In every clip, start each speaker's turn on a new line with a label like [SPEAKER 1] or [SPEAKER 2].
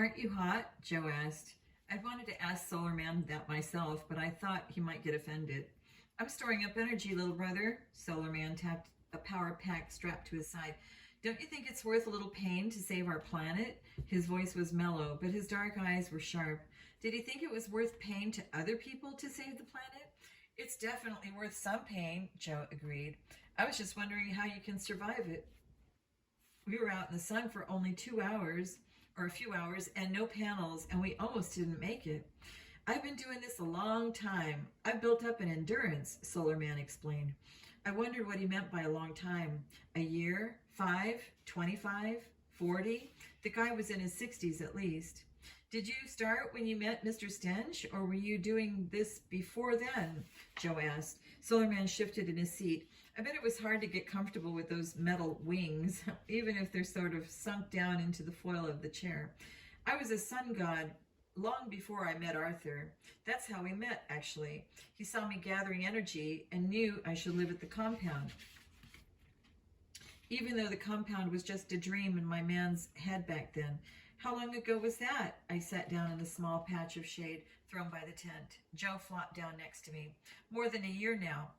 [SPEAKER 1] Aren't you hot? Joe asked. I wanted to ask Solar Man that myself, but I thought he might get offended. I'm storing up energy, little brother. Solar Man tapped a power pack strapped to his side. Don't you think it's worth a little pain to save our planet? His voice was mellow, but his dark eyes were sharp. Did he think it was worth pain to other people to save the planet? It's definitely worth some pain, Joe agreed. I was just wondering how you can survive it. We were out in the sun for only 2 hours, or a few hours, and no panels, and we almost didn't make it. I've been doing this a long time. I've built up an endurance, Solar Man explained. I wondered what he meant by a long time. A year? 5? 25? 40? The guy was in his 60s at least. Did you start when you met Mr. Stench, or were you doing this before then? Joe asked. Solar Man shifted in his seat. I bet it was hard to get comfortable with those metal wings, even if they're sort of sunk down into the foil of the chair. I was a sun god long before I met Arthur. That's how we met, actually. He saw me gathering energy and knew I should live at the compound. Even though the compound was just a dream in my man's head back then. How long ago was that? I sat down in a small patch of shade thrown by the tent. Joe flopped down next to me. More than a year now.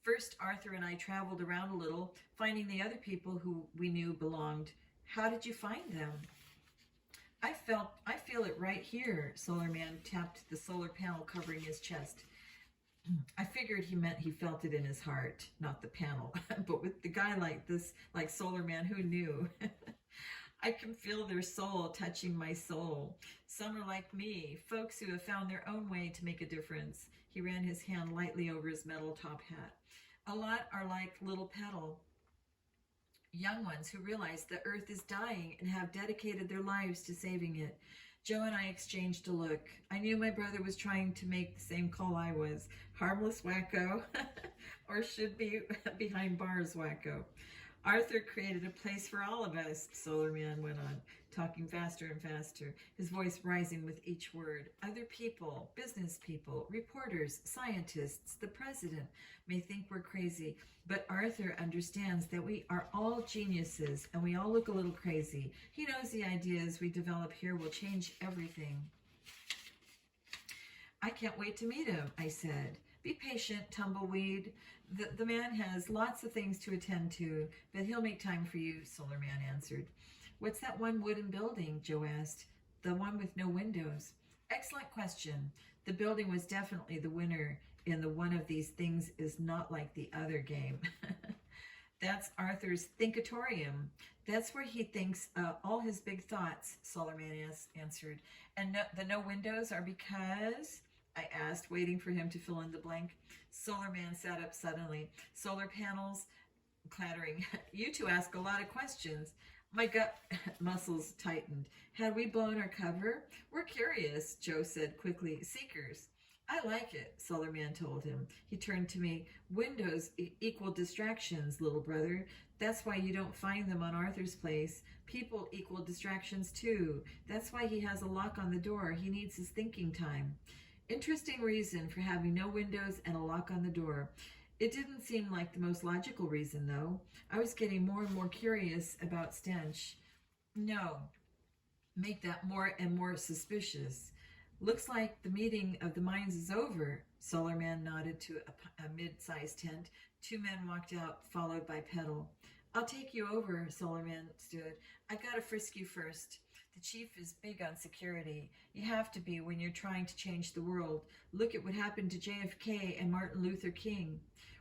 [SPEAKER 1] First, Arthur and I traveled around a little, finding the other people who we knew belonged. How did you find them? I feel it right here, Solar Man tapped the solar panel covering his chest. I figured he meant he felt it in his heart, not the panel. But with the guy like this, like Solar Man, who knew? I can feel their soul touching my soul. Some are like me, folks who have found their own way to make a difference. He ran his hand lightly over his metal top hat. A lot are like little Petal, young ones who realize the earth is dying and have dedicated their lives to saving it. Joe and I exchanged a look. I knew my brother was trying to make the same call I was. Harmless wacko, or should be behind bars wacko. Arthur created a place for all of us, Solar Man went on, talking faster and faster, his voice rising with each word. Other people, business people, reporters, scientists, the president may think we're crazy, but Arthur understands that we are all geniuses and we all look a little crazy. He knows the ideas we develop here will change everything. I can't wait to meet him, I said. Be patient, Tumbleweed. The man has lots of things to attend to, but he'll make time for you, Solar Man answered. What's that one wooden building? Joe asked. The one with no windows. Excellent question. The building was definitely the winner in the one of these things is not like the other game. That's Arthur's Thinkatorium. That's where he thinks all his big thoughts, Solar Man answered. And the no windows are because... I asked, waiting for him to fill in the blank. Solar Man sat up suddenly. Solar panels clattering. You two ask a lot of questions. My gut muscles tightened. Had we blown our cover? We're curious, Joe said quickly. Seekers. I like it, Solar Man told him. He turned to me. Windows equal distractions, little brother. That's why you don't find them on Arthur's place. People equal distractions too. That's why he has a lock on the door. He needs his thinking time. Interesting reason for having no windows and a lock on the door. It didn't seem like the most logical reason, though. I was getting more and more curious about Stench. No, make that more and more suspicious. Looks like the meeting of the minds is over. Solar Man nodded to a mid-sized tent. Two men walked out, followed by Petal. I'll take you over, Solar Man stood. I gotta frisk you first. The chief is big on security. You have to be when you're trying to change the world. Look at what happened to JFK and Martin Luther King.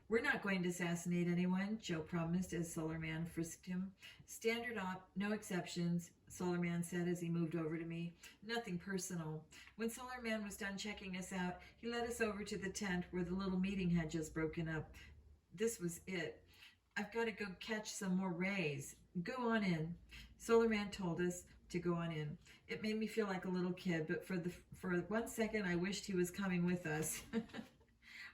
[SPEAKER 1] We're not going to assassinate anyone, Joe promised as Solar Man frisked him. Standard op, no exceptions, Solar Man said as he moved over to me. Nothing personal. When Solar Man was done checking us out, he led us over to the tent where the little meeting had just broken up. This was it. I've got to go catch some more rays. Go on in. Solar Man told us to go on in. It made me feel like a little kid, but for 1 second I wished he was coming with us.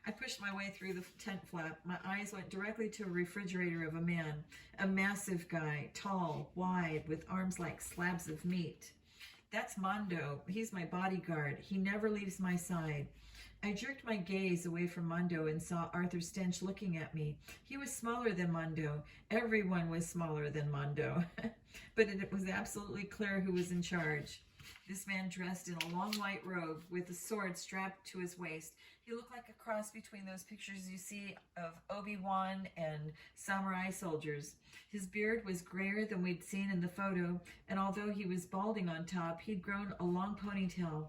[SPEAKER 1] I pushed my way through the tent flap. My eyes went directly to a refrigerator of a man, a massive guy, tall, wide, with arms like slabs of meat. That's Mondo. He's my bodyguard. He never leaves my side. I jerked my gaze away from Mondo and saw Arthur Stench looking at me. He was smaller than Mondo. Everyone was smaller than Mondo. But it was absolutely clear who was in charge. This man dressed in a long white robe with a sword strapped to his waist. He looked like a cross between those pictures you see of Obi-Wan and samurai soldiers. His beard was grayer than we'd seen in the photo, and although he was balding on top, he'd grown a long ponytail.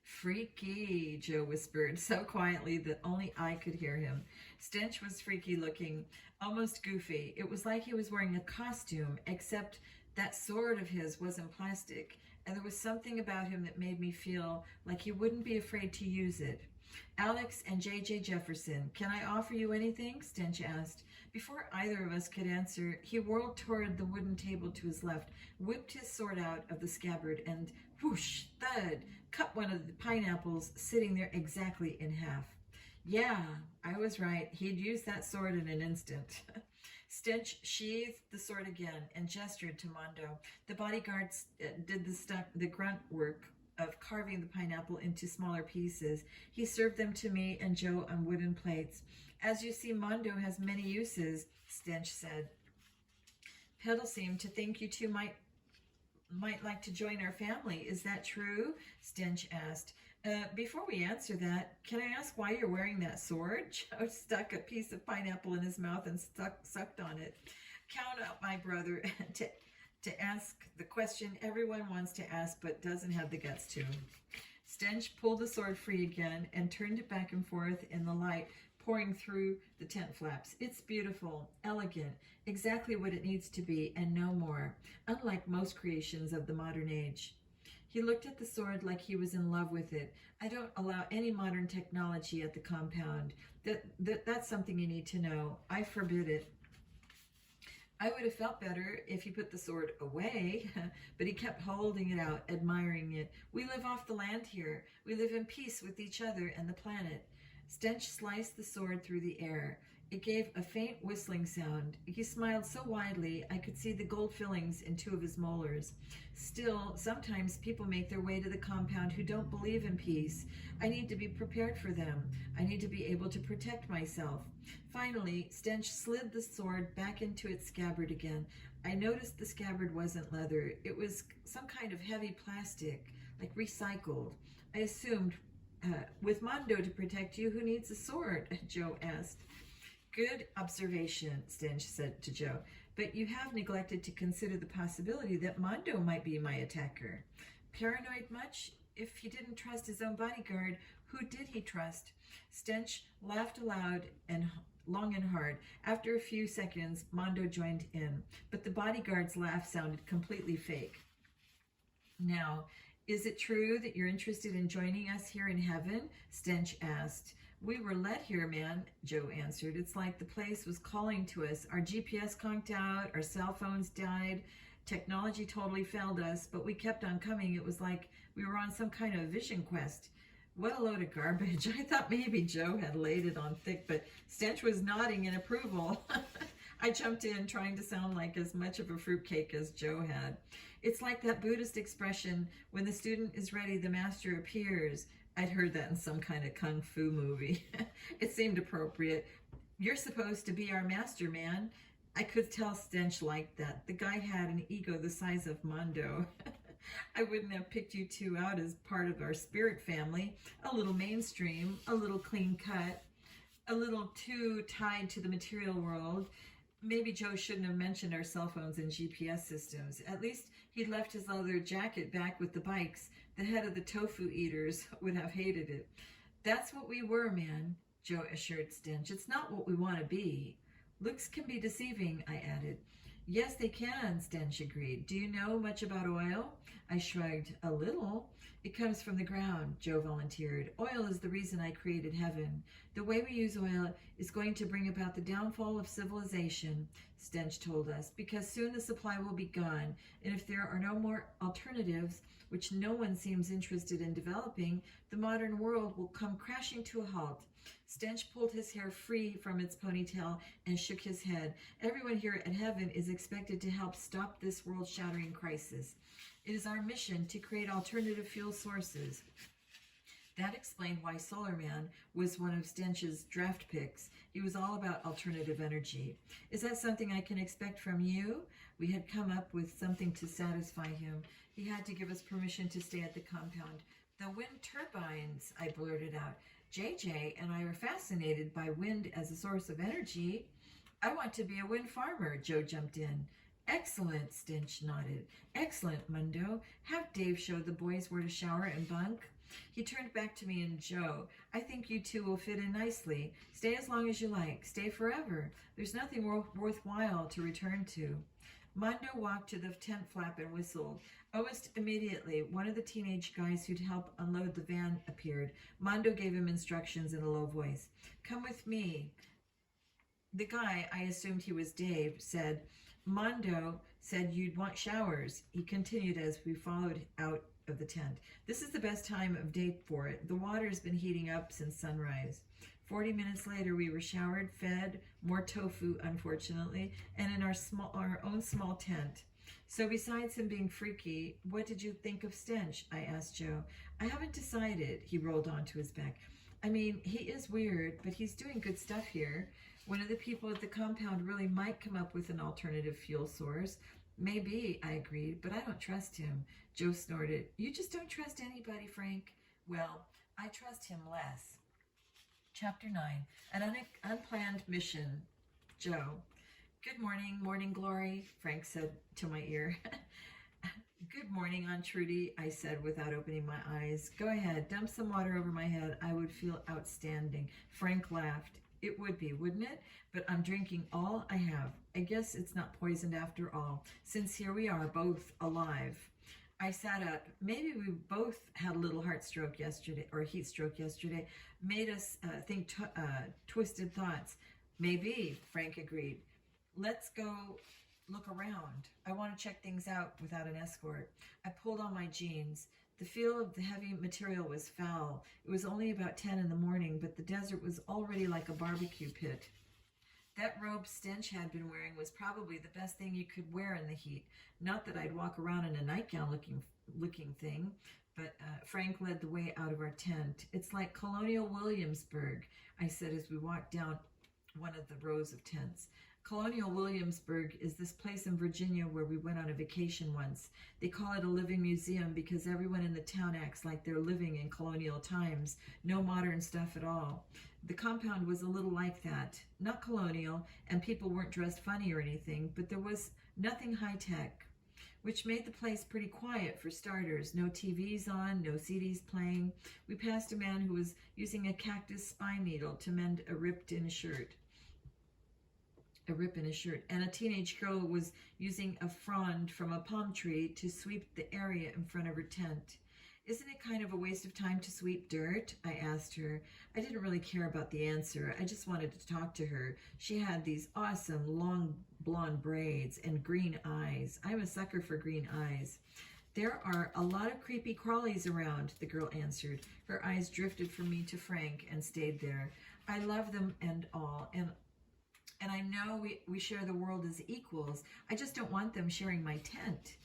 [SPEAKER 1] Freaky, Joe whispered, so quietly that only I could hear him. Stench was freaky looking, almost goofy. It was like he was wearing a costume, except that sword of his wasn't plastic, and there was something about him that made me feel like he wouldn't be afraid to use it. Alex and J.J. Jefferson, can I offer you anything? Stench asked. Before either of us could answer, he whirled toward the wooden table to his left, whipped his sword out of the scabbard, and whoosh, thud, cut one of the pineapples sitting there exactly in half. Yeah, I was right. He'd use that sword in an instant. Stench sheathed the sword again and gestured to Mondo. The bodyguards did the grunt work of carving the pineapple into smaller pieces. He served them to me and Joe on wooden plates. As you see, Mondo has many uses, Stench said. Petal seemed to think you two might like to join our family. Is that true? Stench asked. Before we answer that, can I ask why you're wearing that sword? Joe stuck a piece of pineapple in his mouth and sucked on it. Count out my brother to ask the question everyone wants to ask but doesn't have the guts to. Stench pulled the sword free again and turned it back and forth in the light pouring through the tent flaps. It's beautiful, elegant, exactly what it needs to be, and no more, unlike most creations of the modern age. He looked at the sword like he was in love with it. I don't allow any modern technology at the compound. That's something you need to know. I forbid it. I would have felt better if he put the sword away, but he kept holding it out, admiring it. We live off the land here. We live in peace with each other and the planet. Stench sliced the sword through the air. It gave a faint whistling sound. He smiled so widely I could see the gold fillings in two of his molars. Still, sometimes people make their way to the compound who don't believe in peace. I need to be prepared for them. I need to be able to protect myself. Finally, Stench slid the sword back into its scabbard again. I noticed the scabbard wasn't leather. It was some kind of heavy plastic, like recycled. I assumed, with Mondo to protect you, who needs a sword? Joe asked. Good observation, Stench said to Joe, but you have neglected to consider the possibility that Mondo might be my attacker. Paranoid much? If he didn't trust his own bodyguard, who did he trust? Stench laughed aloud and long and hard. After a few seconds, Mondo joined in, but the bodyguard's laugh sounded completely fake. Now, is it true that you're interested in joining us here in heaven? Stench asked. We were led here, man, Joe answered. It's like the place was calling to us. Our GPS conked out, our cell phones died, technology totally failed us, but we kept on coming. It was like we were on some kind of vision quest. What a load of garbage. I thought maybe Joe had laid it on thick, but Stench was nodding in approval. I jumped in, trying to sound like as much of a fruitcake as Joe had. It's like that Buddhist expression, when the student is ready, the master appears. I'd heard that in some kind of kung fu movie. It seemed appropriate. You're supposed to be our master, man. I could tell Stench liked that. The guy had an ego the size of Mondo. I wouldn't have picked you two out as part of our spirit family. A little mainstream, a little clean cut, a little too tied to the material world. Maybe Joe shouldn't have mentioned our cell phones and GPS systems. At least he'd left his leather jacket back with the bikes. The head of the tofu eaters would have hated it. That's what we were, man, Joe assured Stench. It's not what we want to be. Looks can be deceiving, I added. Yes, they can, Stench agreed. Do you know much about oil? I shrugged. A little. It comes from the ground, Joe volunteered. Oil is the reason I created heaven. The way we use oil is going to bring about the downfall of civilization, Stench told us, because soon the supply will be gone, and if there are no more alternatives, which no one seems interested in developing, the modern world will come crashing to a halt. Stench pulled his hair free from its ponytail and shook his head. Everyone here at Heaven is expected to help stop this world-shattering crisis. It is our mission to create alternative fuel sources. That explained why Solar Man was one of Stench's draft picks. He was all about alternative energy. Is that something I can expect from you? We had come up with something to satisfy him. He had to give us permission to stay at the compound. The wind turbines, I blurted out. JJ and I are fascinated by wind as a source of energy. I want to be a wind farmer, Joe jumped in. Excellent, Stench nodded. Excellent, Mundo. Have Dave show the boys where to shower and bunk. He turned back to me and Joe. I think you two will fit in nicely. Stay as long as you like. Stay forever. There's nothing worthwhile to return to. Mondo walked to the tent flap and whistled. Almost immediately, one of the teenage guys who'd help unload the van appeared. Mondo gave him instructions in a low voice. Come with me. The guy, I assumed he was Dave, said, Mondo said you'd want showers. He continued as we followed out of the tent. This is the best time of day for it. The water's been heating up since sunrise. 40 minutes later, we were showered, fed, more tofu, unfortunately, and in our own small tent. So besides him being freaky, what did you think of Stench? I asked Joe. I haven't decided. He rolled onto his back. I mean, he is weird, but he's doing good stuff here. One of the people at the compound really might come up with an alternative fuel source. Maybe, I agreed, but I don't trust him. Joe snorted. You just don't trust anybody, Frank. Well, I trust him less. Chapter 9, an unplanned mission. Joe. Good morning, morning glory, Frank said to my ear. Good morning, Aunt Trudy, I said without opening my eyes. Go ahead, dump some water over my head. I would feel outstanding. Frank laughed. It would be, wouldn't it? But I'm drinking all I have. I guess it's not poisoned after all, since here we are, both alive. I sat up. Maybe we both had a little heart stroke yesterday, or heat stroke yesterday, made us think twisted thoughts. Maybe, Frank agreed. Let's go look around. I want to check things out without an escort. I pulled on my jeans. The feel of the heavy material was foul. It was only about 10 in the morning, but the desert was already like a barbecue pit. That robe Stench had been wearing was probably the best thing you could wear in the heat. Not that I'd walk around in a nightgown looking thing, but Frank led the way out of our tent. It's like Colonial Williamsburg, I said as we walked down one of the rows of tents. Colonial Williamsburg is this place in Virginia where we went on a vacation once. They call it a living museum because everyone in the town acts like they're living in colonial times. No modern stuff at all. The compound was a little like that. Not colonial, and people weren't dressed funny or anything, but there was nothing high-tech, which made the place pretty quiet for starters. No TVs on, no CDs playing. We passed a man who was using a cactus spine needle to mend a rip in his shirt, and a teenage girl was using a frond from a palm tree to sweep the area in front of her tent. Isn't it kind of a waste of time to sweep dirt? I asked her. I didn't really care about the answer. I just wanted to talk to her. She had these awesome long blonde braids and green eyes. I'm a sucker for green eyes. There are a lot of creepy crawlies around, the girl answered. Her eyes drifted from me to Frank and stayed there. I love them and all, and I know we share the world as equals. I just don't want them sharing my tent.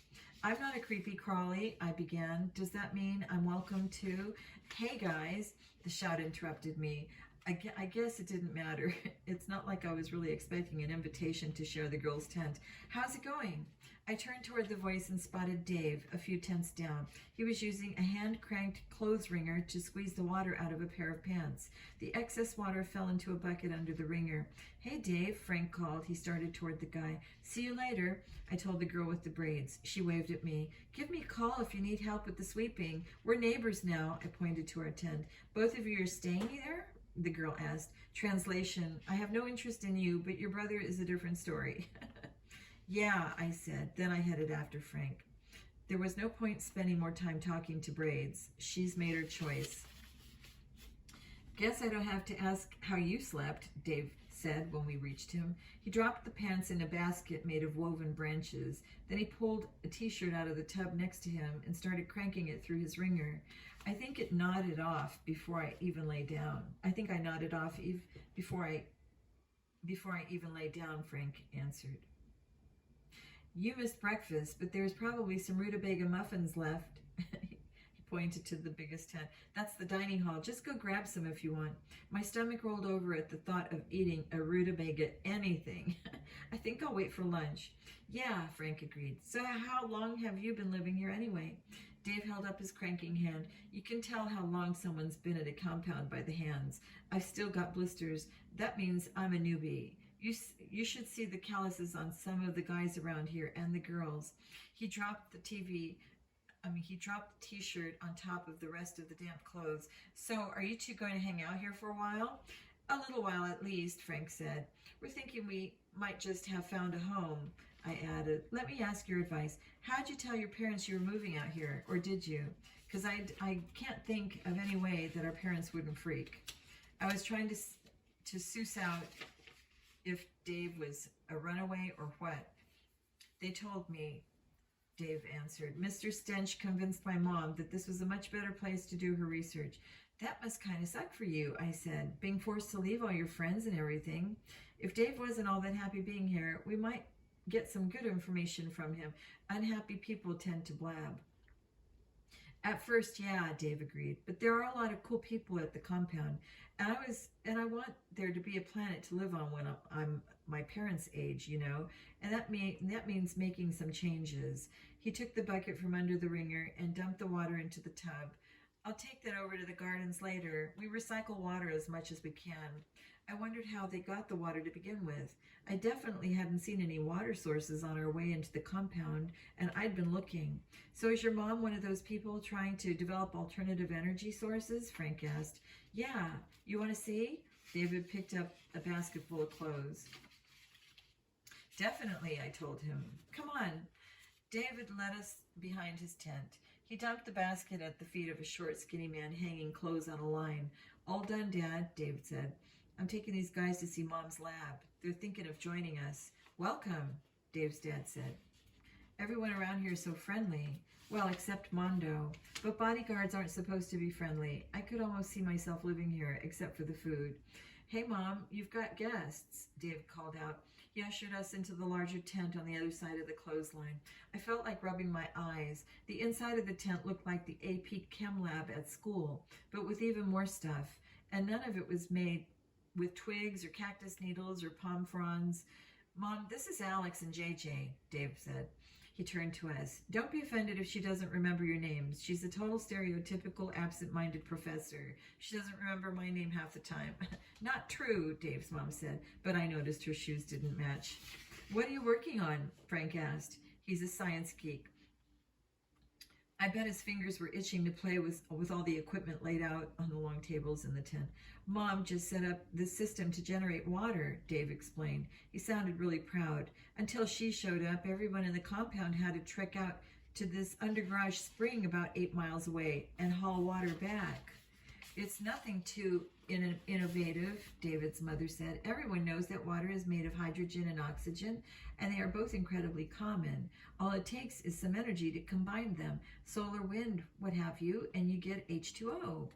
[SPEAKER 1] I'm not a creepy crawly, I began. Does that mean I'm welcome too? Hey guys, the shout interrupted me. I guess it didn't matter. It's not like I was really expecting an invitation to share the girls' tent. How's it going? I turned toward the voice and spotted Dave a few tents down. He was using a hand-cranked clothes wringer to squeeze the water out of a pair of pants. The excess water fell into a bucket under the wringer. Hey, Dave, Frank called. He started toward the guy. See you later, I told the girl with the braids. She waved at me. Give me a call if you need help with the sweeping. We're neighbors now, I pointed to our tent. Both of you are staying there? The girl asked. Translation, I have no interest in you, but your brother is a different story. Yeah, I said. Then I headed after Frank. There was no point spending more time talking to Braids. She's made her choice. Guess I don't have to ask how you slept, Dave said when we reached him. He dropped the pants in a basket made of woven branches. Then he pulled a t-shirt out of the tub next to him and started cranking it through his wringer. I think it nodded off before I even lay down. Before I even lay down, Frank answered. You missed breakfast, but there's probably some rutabaga muffins left. He pointed to the biggest tent. That's the dining hall. Just go grab some if you want. My stomach rolled over at the thought of eating a rutabaga anything. I think I'll wait for lunch. Yeah, Frank agreed. So how long have you been living here anyway? Dave held up his cranking hand. You can tell how long someone's been at a compound by the hands. I've still got blisters. That means I'm a newbie. You should see the calluses on some of the guys around here and the girls. He dropped the t-shirt on top of the rest of the damp clothes. So are you two going to hang out here for a while? A little while at least, Frank said. We're thinking we might just have found a home, I added. Let me ask your advice. How'd you tell your parents you were moving out here, or did you? Because I can't think of any way that our parents wouldn't freak. I was trying to suss out if Dave was a runaway or what. They told me, Dave answered. Mr. Stench convinced my mom that this was a much better place to do her research. That must kind of suck for you, I said, being forced to leave all your friends and everything. If Dave wasn't all that happy being here, we might get some good information from him. Unhappy people tend to blab. At first, yeah, Dave agreed, but there are a lot of cool people at the compound, and I want there to be a planet to live on when I'm my parents' age, you know, and that means making some changes. He took the bucket from under the wringer and dumped the water into the tub. I'll take that over to the gardens later. We recycle water as much as we can. I wondered how they got the water to begin with. I definitely hadn't seen any water sources on our way into the compound, and I'd been looking. So is your mom one of those people trying to develop alternative energy sources? Frank asked. Yeah. You want to see? David picked up a basket full of clothes. Definitely, I told him. Come on. David led us behind his tent. He dumped the basket at the feet of a short, skinny man hanging clothes on a line. All done, Dad, David said. I'm taking these guys to see Mom's lab. They're thinking of joining us. Welcome, Dave's dad said. Everyone around here is so friendly. Well, except Mondo. But bodyguards aren't supposed to be friendly. I could almost see myself living here, except for the food. Hey, Mom, you've got guests, Dave called out. He ushered us into the larger tent on the other side of the clothesline. I felt like rubbing my eyes. The inside of the tent looked like the AP Chem Lab at school, but with even more stuff. And none of it was made with twigs or cactus needles or palm fronds. Mom, this is Alex and JJ, Dave said. He turned to us. Don't be offended if she doesn't remember your names. She's a total stereotypical absent-minded professor. She doesn't remember my name half the time. Not true, Dave's mom said, but I noticed her shoes didn't match. What are you working on? Frank asked. He's a science geek. I bet his fingers were itching to play with all the equipment laid out on the long tables in the tent. Mom just set up this system to generate water, Dave explained. He sounded really proud. Until she showed up, everyone in the compound had to trek out to this undergarage spring about 8 miles away and haul water back. It's nothing too innovative, David's mother said. Everyone knows that water is made of hydrogen and oxygen, and they are both incredibly common. All it takes is some energy to combine them, solar, wind, what have you, and you get H2O.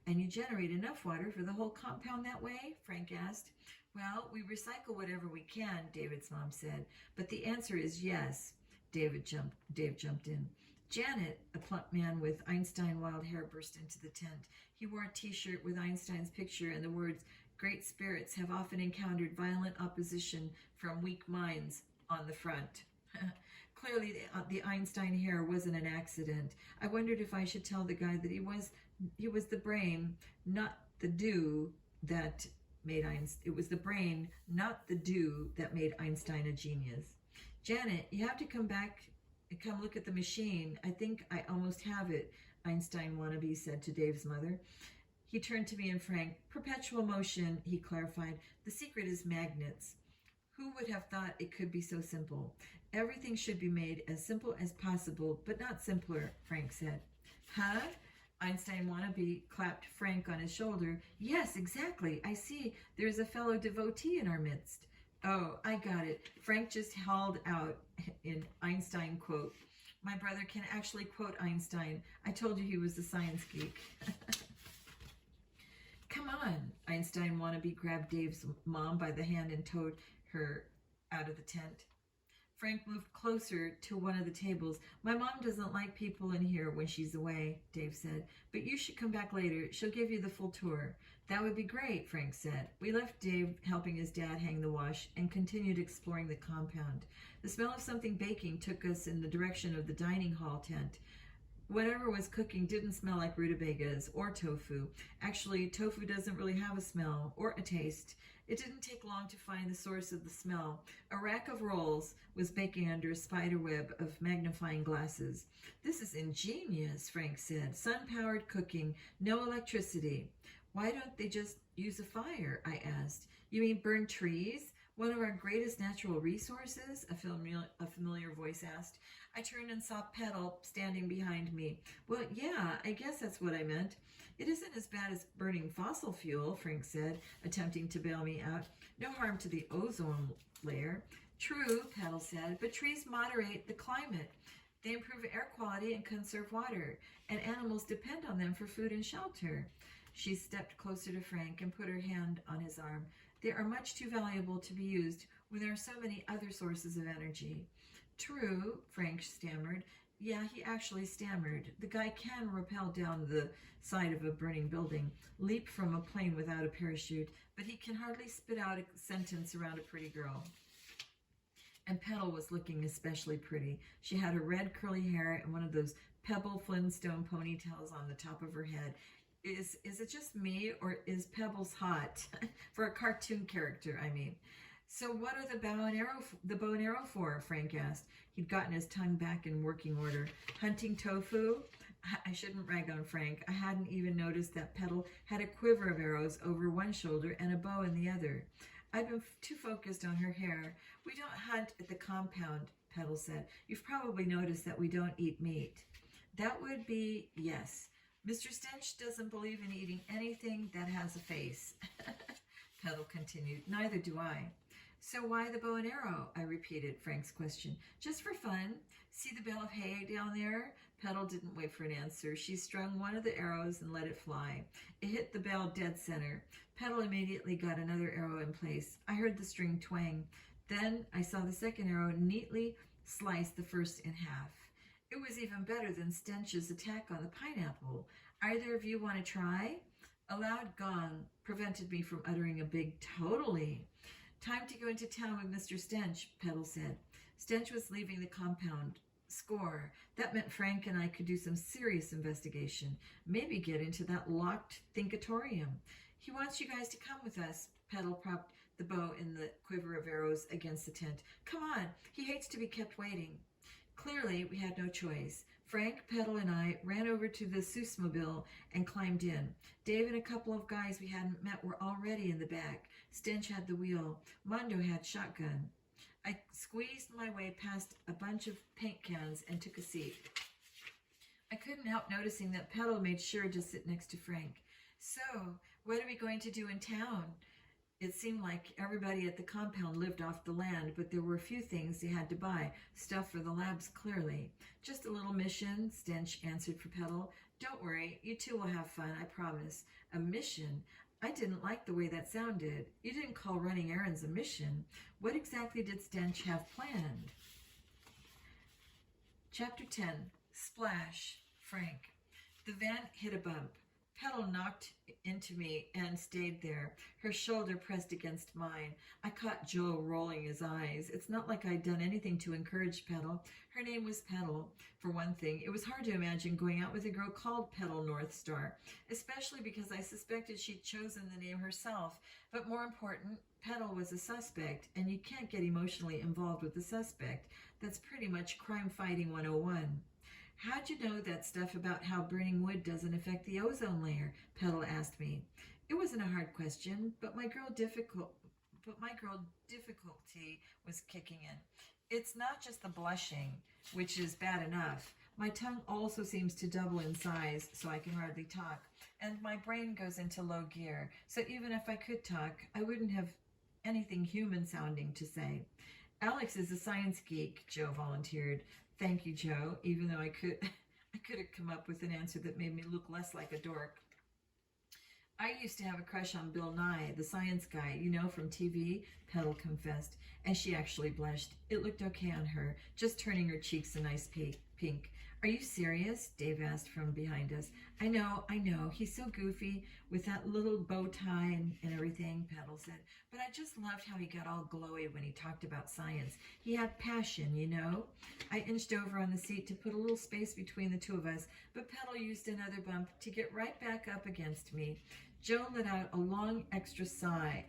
[SPEAKER 1] And you generate enough water for the whole compound that way? Frank asked. Well, we recycle whatever we can, David's mom said. But the answer is yes. Dave jumped in. Janet, a plump man with Einstein wild hair, burst into the tent. He wore a t-shirt with Einstein's picture and the words, "Great spirits have often encountered violent opposition from weak minds," on the front. Clearly, the Einstein hair wasn't an accident. I wondered if I should tell the guy that he was the brain, not the do that made Einstein. It was the brain, not the do, that made Einstein a genius. Janet, you have to come look at the machine. I think I almost have it, Einstein wannabe said to Dave's mother. He turned to me and Frank. Perpetual motion, he clarified. The secret is magnets. Who would have thought it could be so simple? Everything should be made as simple as possible, but not simpler, Frank said. Huh? Einstein wannabe clapped Frank on his shoulder. Yes, exactly. I see. There's a fellow devotee in our midst. Oh, I got it. Frank just hauled out an Einstein quote. My brother can actually quote Einstein. I told you he was a science geek. Come on, Einstein wannabe grabbed Dave's mom by the hand and towed her out of the tent. Frank moved closer to one of the tables. My mom doesn't like people in here when she's away, Dave said, but you should come back later. She'll give you the full tour. That would be great, Frank said. We left Dave helping his dad hang the wash and continued exploring the compound. The smell of something baking took us in the direction of the dining hall tent. Whatever was cooking didn't smell like rutabagas or tofu. Actually, tofu doesn't really have a smell or a taste. It didn't take long to find the source of the smell. A rack of rolls was baking under a spider web of magnifying glasses. This is ingenious, Frank said. Sun-powered cooking, no electricity. Why don't they just use a fire? I asked. You mean burn trees? One of our greatest natural resources? A familiar voice asked. I turned and saw Petal standing behind me. Well, yeah, I guess that's what I meant. It isn't as bad as burning fossil fuel, Frank said, attempting to bail me out. No harm to the ozone layer. True, Petal said, but trees moderate the climate. They improve air quality and conserve water, and animals depend on them for food and shelter. She stepped closer to Frank and put her hand on his arm. They are much too valuable to be used when there are so many other sources of energy. True, Frank stammered. Yeah, he actually stammered. The guy can rappel down the side of a burning building, leap from a plane without a parachute, but he can hardly spit out a sentence around a pretty girl. And Petal was looking especially pretty. She had her red curly hair and one of those Pebble Flintstone ponytails on the top of her head. Is it just me, or is Pebbles hot? For a cartoon character, I mean. So what are the bow and arrow for? Frank asked. He'd gotten his tongue back in working order. Hunting tofu? I shouldn't rag on Frank. I hadn't even noticed that Petal had a quiver of arrows over one shoulder and a bow in the other. I'd been too focused on her hair. We don't hunt at the compound, Petal said. You've probably noticed that we don't eat meat. That would be yes. Mr. Stench doesn't believe in eating anything that has a face. Petal continued. Neither do I. So why the bow and arrow? I repeated Frank's question. Just for fun. See the bale of hay down there? Petal didn't wait for an answer. She strung one of the arrows and let it fly. It hit the bale dead center. Petal immediately got another arrow in place. I heard the string twang. Then I saw the second arrow neatly slice the first in half. It was even better than Stench's attack on the pineapple. Either of you want to try? A loud gong prevented me from uttering a big totally. Time to go into town with Mr. Stench, Petal said. Stench was leaving the compound. Score. That meant Frank and I could do some serious investigation. Maybe get into that locked thinkatorium. He wants you guys to come with us. Petal propped the bow in the quiver of arrows against the tent. Come on. He hates to be kept waiting. Clearly, we had no choice. Frank, Petal, and I ran over to the Seussmobile and climbed in. Dave and a couple of guys we hadn't met were already in the back. Stench had the wheel. Mondo had shotgun. I squeezed my way past a bunch of paint cans and took a seat. I couldn't help noticing that Petal made sure to sit next to Frank. So, what are we going to do in town? It seemed like everybody at the compound lived off the land, but there were a few things they had to buy. Stuff for the labs, clearly. Just a little mission, Stench answered for Petal. Don't worry, you two will have fun, I promise. A mission? I didn't like the way that sounded. You didn't call running errands a mission. What exactly did Stench have planned? Chapter 10. Splash. Frank. The van hit a bump. Petal knocked into me and stayed there, her shoulder pressed against mine. I caught Joe rolling his eyes. It's not like I'd done anything to encourage Petal. Her name was Petal, for one thing. It was hard to imagine going out with a girl called Petal Northstar, especially because I suspected she'd chosen the name herself. But more important, Petal was a suspect, and you can't get emotionally involved with a suspect. That's pretty much crime fighting 101. How'd you know that stuff about how burning wood doesn't affect the ozone layer? Petal asked me. It wasn't a hard question, but my girl difficulty was kicking in. It's not just the blushing, which is bad enough. My tongue also seems to double in size, so I can hardly talk, and my brain goes into low gear, so even if I could talk, I wouldn't have anything human-sounding to say. Alex is a science geek, Joe volunteered. Thank you, Joe, even though I could have come up with an answer that made me look less like a dork. I used to have a crush on Bill Nye, the science guy, you know, from TV, Petal confessed, and she actually blushed. It looked okay on her, just turning her cheeks a nice pink. Are you serious? Dave asked from behind us. I know. He's so goofy with that little bow tie and everything, Petal said. But I just loved how he got all glowy when he talked about science. He had passion, you know. I inched over on the seat to put a little space between the two of us, but Petal used another bump to get right back up against me. Joe let out a long extra sigh.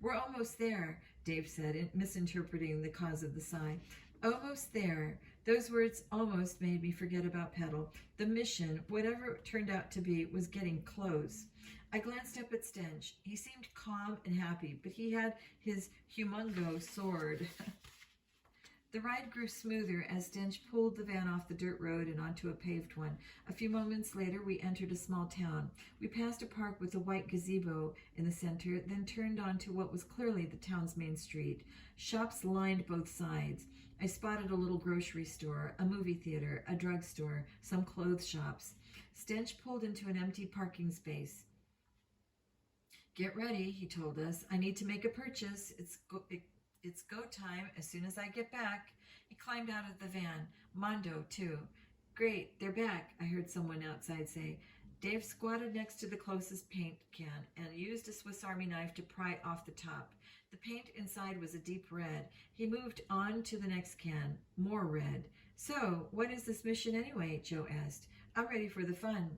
[SPEAKER 1] We're almost there, Dave said, misinterpreting the cause of the sigh. Almost there. Those words almost made me forget about Petal. The mission, whatever it turned out to be, was getting close. I glanced up at Stench. He seemed calm and happy, but he had his humongo sword. The ride grew smoother as Stench pulled the van off the dirt road and onto a paved one. A few moments later, we entered a small town. We passed a park with a white gazebo in the center, then turned onto what was clearly the town's main street. Shops lined both sides. I spotted a little grocery store, a movie theater, a drugstore, some clothes shops. Stench pulled into an empty parking space. Get ready, he told us. I need to make a purchase. It's go time as soon as I get back. He climbed out of the van. Mondo, too. Great, they're back, I heard someone outside say. Dave squatted next to the closest paint can and used a Swiss Army knife to pry off the top. The paint inside was a deep red. He moved on to the next can. More red. So, what is this mission anyway? Joe asked. I'm ready for the fun.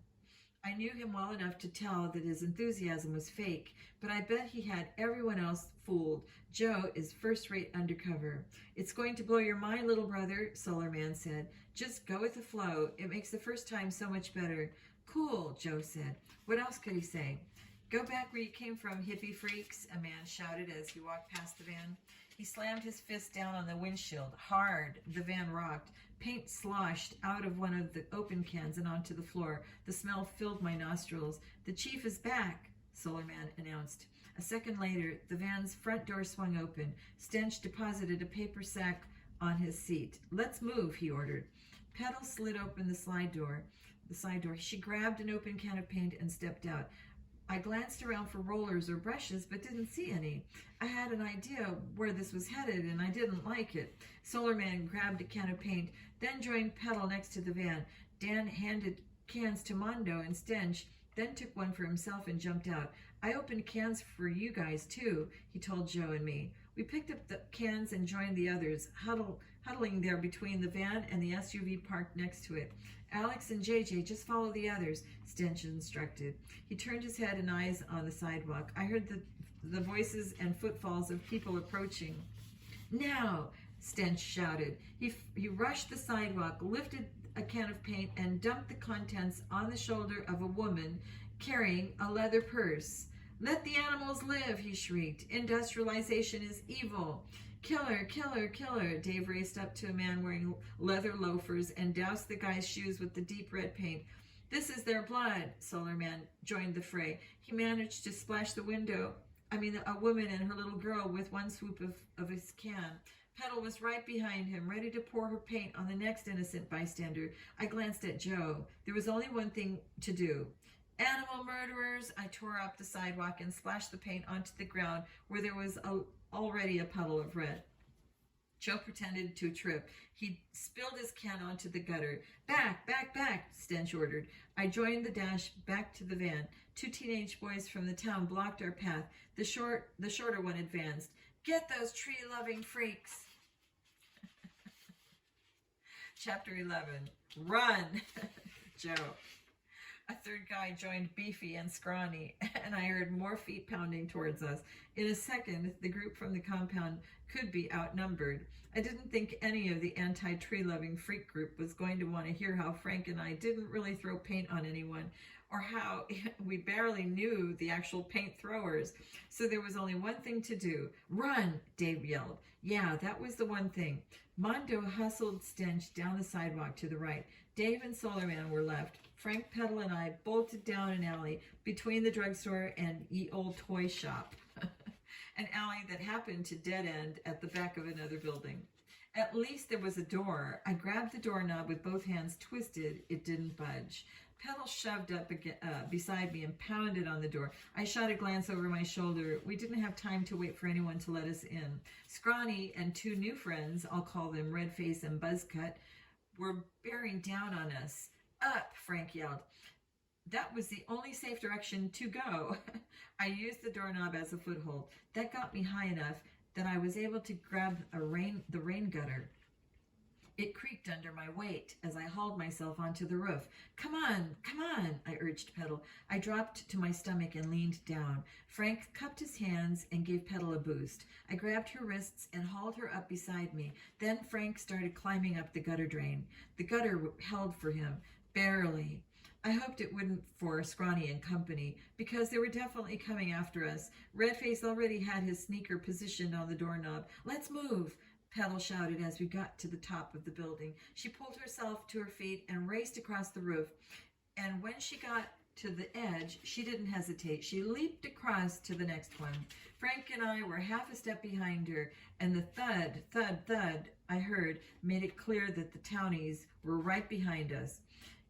[SPEAKER 1] I knew him well enough to tell that his enthusiasm was fake, but I bet he had everyone else fooled. Joe is first-rate undercover. It's going to blow your mind, little brother, Solar Man said. Just go with the flow. It makes the first time so much better. Cool, Joe said. What else could he say? Go back where you came from, hippie freaks, a man shouted as he walked past the van. He slammed his fist down on the windshield. Hard. The van rocked. Paint sloshed out of one of the open cans and onto the floor. The smell filled my nostrils. The chief is back, Solar Man announced. A second later, the van's front door swung open. Stench deposited a paper sack on his seat. Let's move, he ordered. Petal slid open the side door. She grabbed an open can of paint and stepped out. I glanced around for rollers or brushes, but didn't see any. I had an idea where this was headed, and I didn't like it. Solar Man grabbed a can of paint, then joined Petal next to the van. Dan handed cans to Mondo and Stench, then took one for himself and jumped out. I opened cans for you guys, too, he told Joe and me. We picked up the cans and joined the others, huddling there between the van and the SUV parked next to it. Alex and JJ, just follow the others, Stench instructed. He turned his head and eyes on the sidewalk. I heard the voices and footfalls of people approaching. Now, Stench shouted. He rushed the sidewalk, lifted a can of paint, and dumped the contents on the shoulder of a woman carrying a leather purse. Let the animals live, he shrieked. Industrialization is evil. Killer, killer, killer. Dave raced up to a man wearing leather loafers and doused the guy's shoes with the deep red paint. This is their blood. Solar Man joined the fray. He managed to splash a woman and her little girl with one swoop of his can. Petal was right behind him, ready to pour her paint on the next innocent bystander. I glanced at Joe. There was only one thing to do. Animal murderers! I tore up the sidewalk and splashed the paint onto the ground where there was already a puddle of red. Joe pretended to trip. He spilled his can onto the gutter. Back, back, back, Stench ordered. I joined the dash back to the van. Two teenage boys from the town blocked our path. The shorter one advanced. Get those tree-loving freaks! Chapter 11. Run! Joe. A third guy joined Beefy and Scrawny, and I heard more feet pounding towards us. In a second, the group from the compound could be outnumbered. I didn't think any of the anti-tree-loving freak group was going to want to hear how Frank and I didn't really throw paint on anyone, or how we barely knew the actual paint throwers. So there was only one thing to do. Run, Dave yelled. Yeah, that was the one thing. Mondo hustled Stench down the sidewalk to the right. Dave and Solar Man were left. Frank, Petal, and I bolted down an alley between the drugstore and ye old toy shop. An alley that happened to dead end at the back of another building. At least there was a door. I grabbed the doorknob with both hands twisted. It didn't budge. Petal shoved up beside me and pounded on the door. I shot a glance over my shoulder. We didn't have time to wait for anyone to let us in. Scrawny and two new friends, I'll call them Redface and Buzzcut, were bearing down on us. Up, Frank yelled. That was the only safe direction to go. I used the doorknob as a foothold. That got me high enough that I was able to grab the rain gutter. It creaked under my weight as I hauled myself onto the roof. Come on, I urged Petal. I dropped to my stomach and leaned down. Frank cupped his hands and gave Petal a boost. I grabbed her wrists and hauled her up beside me. Then Frank started climbing up the gutter drain. The gutter held for him, barely. I hoped it wouldn't for Scrawny and company, because they were definitely coming after us. Redface already had his sneaker positioned on the doorknob. Let's move, Petal shouted as we got to the top of the building. She pulled herself to her feet and raced across the roof. And when she got to the edge, she didn't hesitate. She leaped across to the next one. Frank and I were half a step behind her, and the thud, thud, thud I heard made it clear that the townies were right behind us.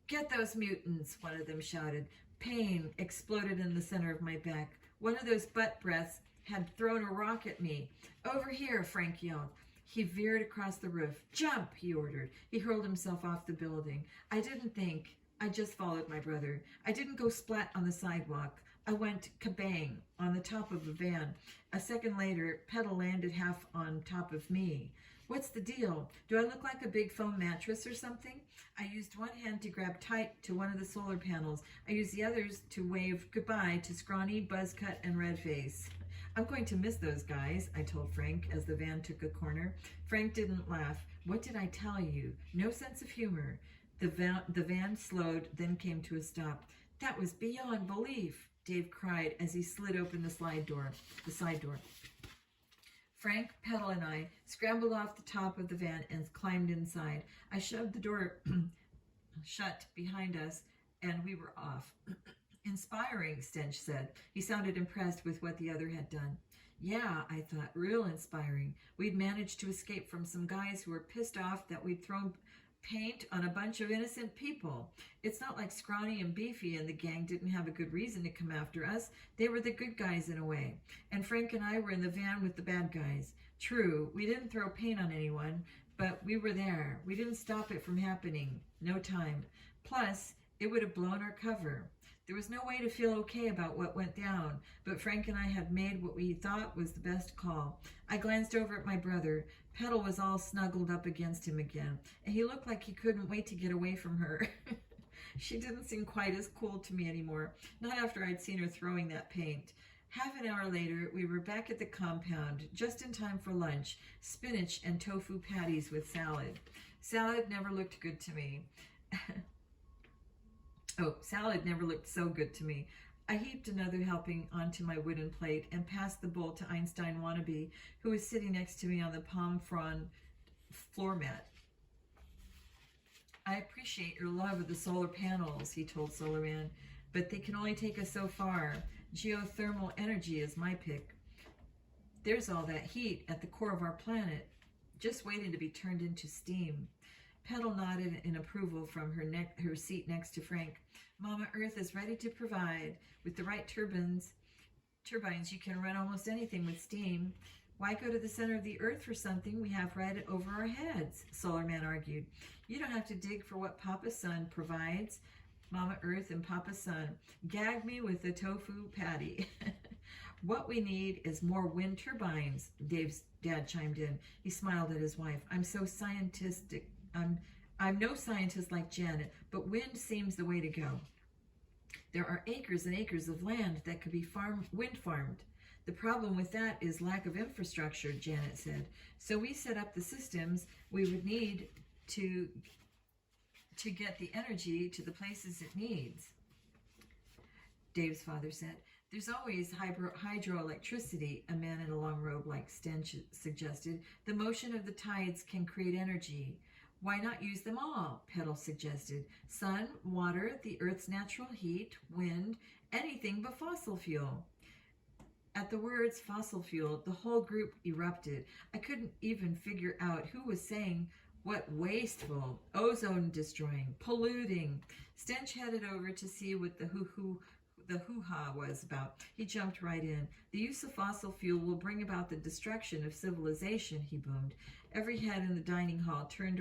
[SPEAKER 1] Get those mutants, one of them shouted. Pain exploded in the center of my back. One of those butt breaths had thrown a rock at me. Over here, Frank yelled. He veered across the roof. Jump, he ordered. He hurled himself off the building. I didn't think. I just followed my brother. I didn't go splat on the sidewalk. I went kabang on the top of a van. A second later, Petal landed half on top of me. What's the deal? Do I look like a big foam mattress or something? I used one hand to grab tight to one of the solar panels. I used the others to wave goodbye to Scrawny, Buzzcut, and Redface. I'm going to miss those guys, I told Frank as the van took a corner. Frank didn't laugh. What did I tell you? No sense of humor. The van slowed, then came to a stop. That was beyond belief, Dave cried as he slid open the side door. Frank, Petal, and I scrambled off the top of the van and climbed inside. I shoved the door shut behind us, and we were off. Inspiring, Stench said. He sounded impressed with what the other had done. Yeah, I thought, real inspiring. We'd managed to escape from some guys who were pissed off that we'd thrown paint on a bunch of innocent people. It's not like Scrawny and Beefy and the gang didn't have a good reason to come after us. They were the good guys in a way. And Frank and I were in the van with the bad guys. True, we didn't throw paint on anyone, but we were there. We didn't stop it from happening. No time. Plus, it would have blown our cover. There was no way to feel okay about what went down, but Frank and I had made what we thought was the best call. I glanced over at my brother. Petal was all snuggled up against him again, and he looked like he couldn't wait to get away from her. She didn't seem quite as cool to me anymore, not after I'd seen her throwing that paint. Half an hour later, we were back at the compound, just in time for lunch, spinach and tofu patties with salad. Salad never looked good to me. Salad never looked so good to me. I heaped another helping onto my wooden plate and passed the bowl to Einstein Wannabe, who was sitting next to me on the palm frond floor mat. I appreciate your love of the solar panels, he told Solar Man, but they can only take us so far. Geothermal energy is my pick. There's all that heat at the core of our planet, just waiting to be turned into steam. Petal nodded in approval from her seat next to Frank. Mama Earth is ready to provide. With the right turbines, you can run almost anything with steam. Why go to the center of the Earth for something we have right over our heads? Solar Man argued. You don't have to dig for what Papa Sun provides. Mama Earth and Papa Sun, gag me with the tofu patty. What we need is more wind turbines, Dave's dad chimed in. He smiled at his wife. I'm so scientific. I'm no scientist like Janet, but wind seems the way to go. There are acres and acres of land that could be wind farmed. The problem with that is lack of infrastructure, Janet said. So we set up the systems we would need to get the energy to the places it needs. Dave's father said, there's always hydroelectricity, a man in a long robe like Stench suggested. The motion of the tides can create energy. Why not use them all? Petal suggested. Sun, water, the Earth's natural heat, wind, anything but fossil fuel. At the words fossil fuel, the whole group erupted. I couldn't even figure out who was saying what. Wasteful, ozone destroying, polluting. Stench headed over to see what the hoo-ha was about. He jumped right in. The use of fossil fuel will bring about the destruction of civilization, he boomed. Every head in the dining hall turned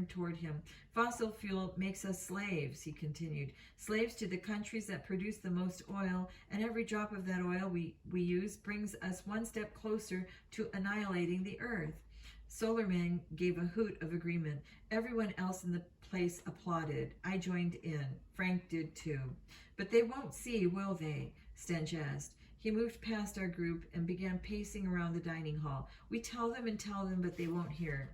[SPEAKER 1] toward him. Fossil fuel makes us slaves, he continued. Slaves to the countries that produce the most oil, and every drop of that oil we use brings us one step closer to annihilating the earth. Solar Man gave a hoot of agreement. Everyone else in the place applauded. I joined in. Frank did too. But they won't see, will they? Stench asked. He moved past our group and began pacing around the dining hall. We tell them and tell them, but they won't hear.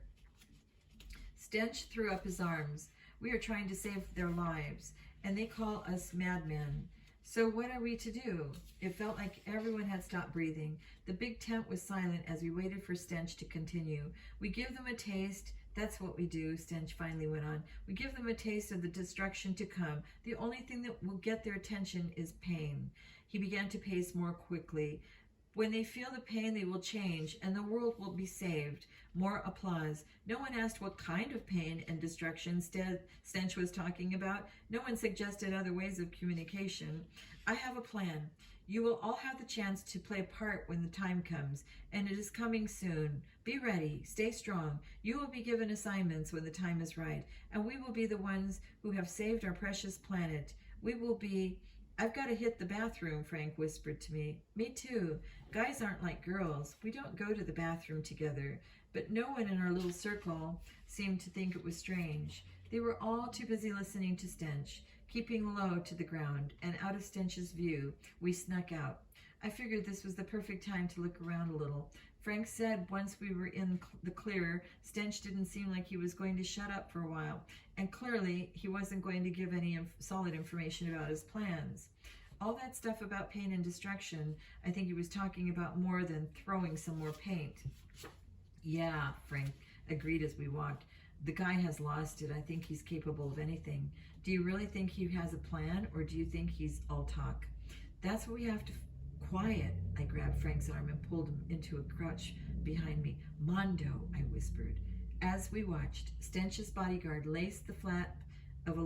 [SPEAKER 1] Stench threw up his arms. We are trying to save their lives, and they call us madmen. So what are we to do? It felt like everyone had stopped breathing. The big tent was silent as we waited for Stench to continue. We give them a taste. That's what we do, Stench finally went on. We give them a taste of the destruction to come. The only thing that will get their attention is pain. He began to pace more quickly. When they feel the pain, they will change, and the world will be saved. More applause. No one asked what kind of pain and destruction Stench was talking about. No one suggested other ways of communication. I have a plan. You will all have the chance to play a part when the time comes, and it is coming soon. Be ready. Stay strong. You will be given assignments when the time is right, and we will be the ones who have saved our precious planet. We will be... I've got to hit the bathroom, Frank whispered to me. Me too. Guys aren't like girls. We don't go to the bathroom together. But no one in our little circle seemed to think it was strange. They were all too busy listening to Stench. Keeping low to the ground and out of Stench's view, we snuck out. I figured this was the perfect time to look around a little. Frank said once we were in the clear, Stench didn't seem like he was going to shut up for a while, and clearly he wasn't going to give any solid information about his plans. All that stuff about pain and destruction, I think he was talking about more than throwing some more paint. Yeah, Frank agreed as we walked. The guy has lost it. I think he's capable of anything. Do you really think he has a plan, or do you think he's all talk? That's what we have to... Quiet, I grabbed Frank's arm and pulled him into a crouch behind me. Mondo, I whispered. As we watched, Stench's bodyguard laced the flap of a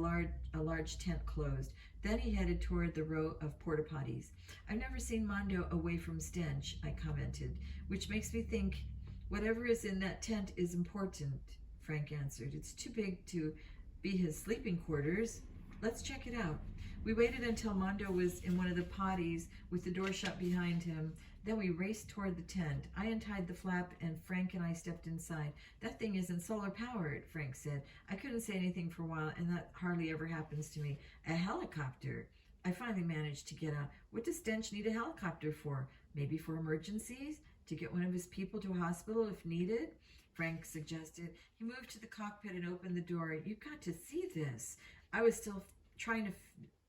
[SPEAKER 1] large tent closed. Then he headed toward the row of porta potties. I've never seen Mondo away from Stench, I commented, which makes me think whatever is in that tent is important, Frank answered. It's too big to be his sleeping quarters. Let's check it out. We waited until Mondo was in one of the potties with the door shut behind him. Then we raced toward the tent. I untied the flap and Frank and I stepped inside. That thing isn't solar powered, Frank said. I couldn't say anything for a while, and that hardly ever happens to me. A helicopter. I finally managed to get out. What does Stench need a helicopter for? Maybe for emergencies? To get one of his people to a hospital if needed? Frank suggested. He moved to the cockpit and opened the door. You've got to see this. I was still trying to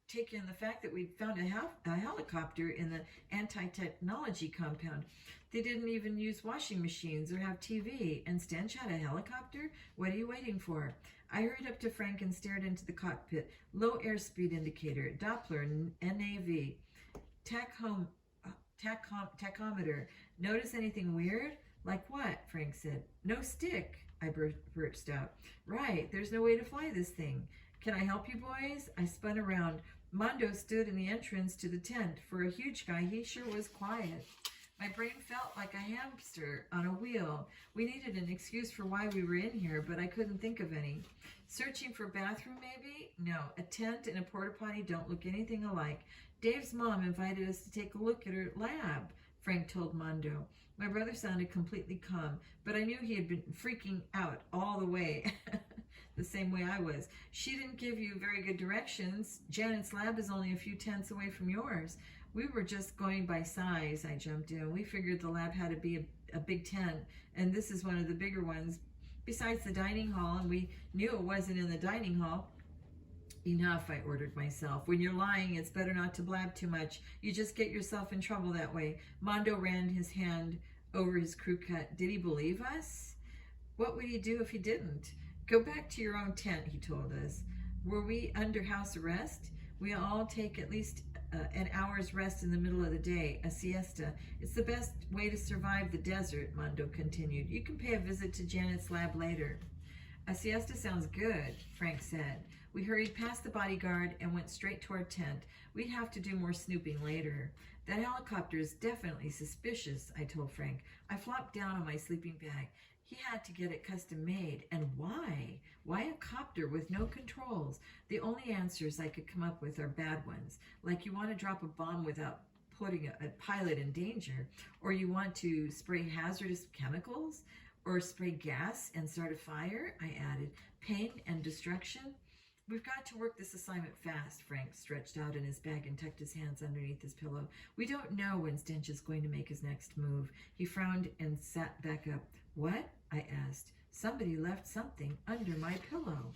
[SPEAKER 1] take in the fact that we'd found a helicopter in the anti-technology compound. They didn't even use washing machines or have TV, and Stench had a helicopter? What are you waiting for? I hurried up to Frank and stared into the cockpit. Low airspeed indicator, Doppler, NAV, tachometer. Notice anything weird? Like what? Frank said. No stick, I burst out. Right, there's no way to fly this thing. Can I help you, boys? I spun around. Mondo stood in the entrance to the tent. For a huge guy, he sure was quiet. My brain felt like a hamster on a wheel. We needed an excuse for why we were in here, but I couldn't think of any. Searching for a bathroom, maybe? No, a tent and a porta potty don't look anything alike. Dave's mom invited us to take a look at her lab, Frank told Mondo. My brother sounded completely calm, but I knew he had been freaking out all the way. The same way I was. She didn't give you very good directions. Janet's lab is only a few tents away from yours. We were just going by size, I jumped in. We figured the lab had to be a big tent, and this is one of the bigger ones. Besides the dining hall, and we knew it wasn't in the dining hall. Enough, I ordered myself. When you're lying, it's better not to blab too much. You just get yourself in trouble that way. Mondo ran his hand over his crew cut. Did he believe us? What would he do if he didn't? Go back to your own tent, he told us. Were we under house arrest? We all take at least an hour's rest in the middle of the day, a siesta. It's the best way to survive the desert, Mondo continued. You can pay a visit to Janet's lab later. A siesta sounds good, Frank said. We hurried past the bodyguard and went straight to our tent. We'd have to do more snooping later. That helicopter is definitely suspicious, I told Frank. I flopped down on my sleeping bag. He had to get it custom made. And why? Why a copter with no controls? The only answers I could come up with are bad ones. Like you want to drop a bomb without putting a pilot in danger, or you want to spray hazardous chemicals, or spray gas and start a fire, I added. Pain and destruction? We've got to work this assignment fast, Frank stretched out in his bag and tucked his hands underneath his pillow. We don't know when Stench is going to make his next move. He frowned and sat back up. What? I asked. Somebody left something under my pillow.